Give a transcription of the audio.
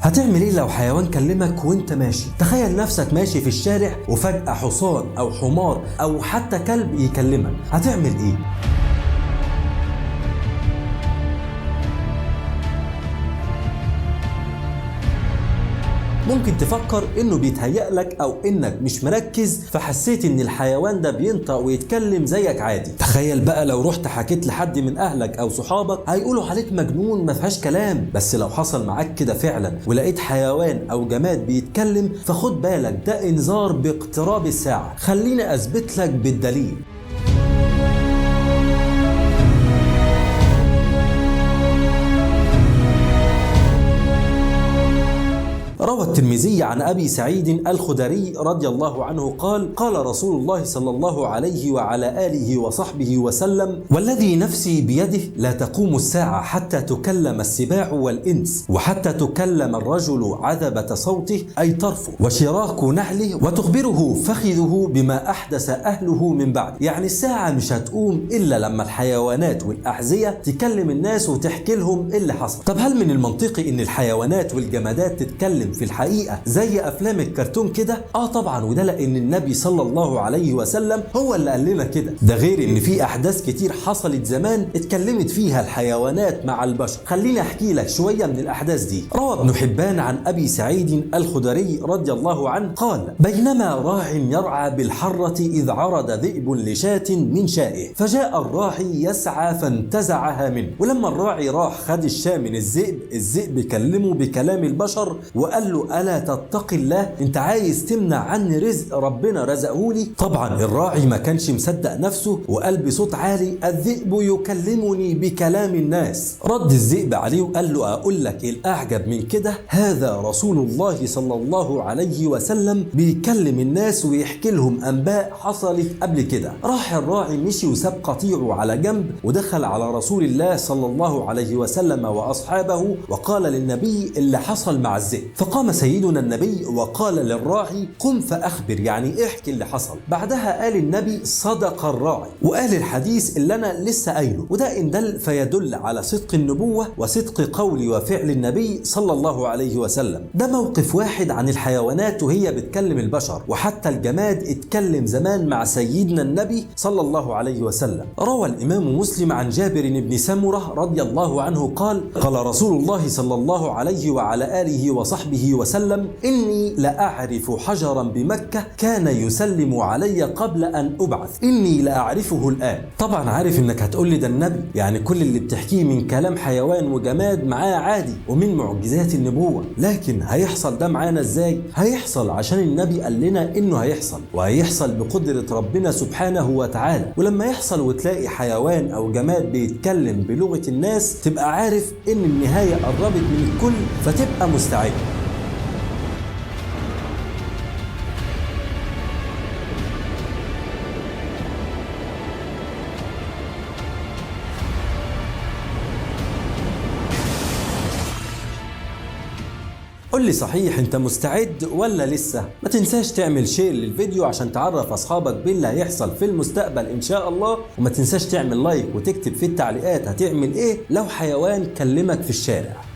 هتعمل ايه لو حيوان كلمك وانت ماشي؟ تخيل نفسك ماشي في الشارع وفجأة حصان او حمار او حتى كلب يكلمك، هتعمل ايه؟ ممكن تفكر انه بيتهيأ لك او انك مش مركز فحسيت ان الحيوان ده بينطق ويتكلم زيك عادي. تخيل بقى لو رحت حكيت لحد من اهلك او صحابك هيقولوا عليك مجنون ما فيهاش كلام. بس لو حصل معاك كده فعلا ولقيت حيوان او جماد بيتكلم فخد بالك ده انذار باقتراب الساعة. خليني اثبت لك بالدليل. روى الترمذي عن أبي سعيد الخدري رضي الله عنه قال: قال رسول الله صلى الله عليه وعلى آله وصحبه وسلم: والذي نفسي بيده لا تقوم الساعة حتى تكلم السباع والإنس، وحتى تكلم الرجل عذبة صوته أي طرفه وشراك نعله، وتخبره فخذه بما أحدث أهله من بعد. يعني الساعة مش هتقوم إلا لما الحيوانات والأحذية تكلم الناس وتحكي لهم إيه اللي حصل. طب هل من المنطقي إن الحيوانات والجمادات تتكلم في الحقيقة زي أفلام الكرتون كده؟ طبعا، وده لأن النبي صلى الله عليه وسلم هو اللي قال لنا كده. ده غير إن في أحداث كتير حصلت زمان اتكلمت فيها الحيوانات مع البشر. خليني أحكي لك شوية من الأحداث دي. روى ابن حبان عن أبي سعيد الخدري رضي الله عنه قال: بينما راع يرعى بالحرة إذ عرض ذئب لشاة من شائه، فجاء الراعي يسعى فانتزعها منه. ولما الراعي راح خد الشاة من الذئب كلمه بكلام البشر وقال له: ألا تتقي الله؟ انت عايز تمنع عني رزق ربنا رزقهولي؟ طبعا الراعي ما كانش مصدق نفسه وقال بصوت عالي: الذئب يكلمني بكلام الناس. رد الذئب عليه وقال له: أقول لك الأعجب من كده، هذا رسول الله صلى الله عليه وسلم بيكلم الناس ويحكي لهم أنباء حصلت قبل كده. راح الراعي مشي وساب قطيعه على جنب ودخل على رسول الله صلى الله عليه وسلم وأصحابه وقال للنبي اللي حصل مع الذئب. فقام سيدنا النبي وقال للراعي: قم فأخبر، يعني احكي اللي حصل. بعدها قال النبي: صدق الراعي، وقال الحديث اللي أنا لسه قايله. وده إن دل فيدل على صدق النبوة وصدق قول وفعل النبي صلى الله عليه وسلم. ده موقف واحد عن الحيوانات وهي بتكلم البشر، وحتى الجماد اتكلم زمان مع سيدنا النبي صلى الله عليه وسلم. روى الإمام مسلم عن جابر بن سمرة رضي الله عنه قال: قال رسول الله صلى الله عليه وعلى آله وصحبه وسلم: إني لأعرف حجرا بمكة كان يسلم علي قبل أن أبعث، إني لأعرفه الآن. طبعا عارف إنك هتقول لي ده النبي، يعني كل اللي بتحكيه من كلام حيوان وجماد معاه عادي ومن معجزات النبوة، لكن هيحصل ده معانا إزاي؟ هيحصل عشان النبي قال لنا إنه هيحصل، وهيحصل بقدرة ربنا سبحانه وتعالى. ولما يحصل وتلاقي حيوان أو جماد بيتكلم بلغة الناس تبقى عارف إن النهاية قربت من الكل، فتبقى مستعد. قول لي صحيح، انت مستعد ولا لسه؟ ما تنساش تعمل شير للفيديو عشان تعرف اصحابك باللي هيحصل في المستقبل ان شاء الله. وما تنساش تعمل لايك وتكتب في التعليقات هتعمل ايه لو حيوان كلمك في الشارع.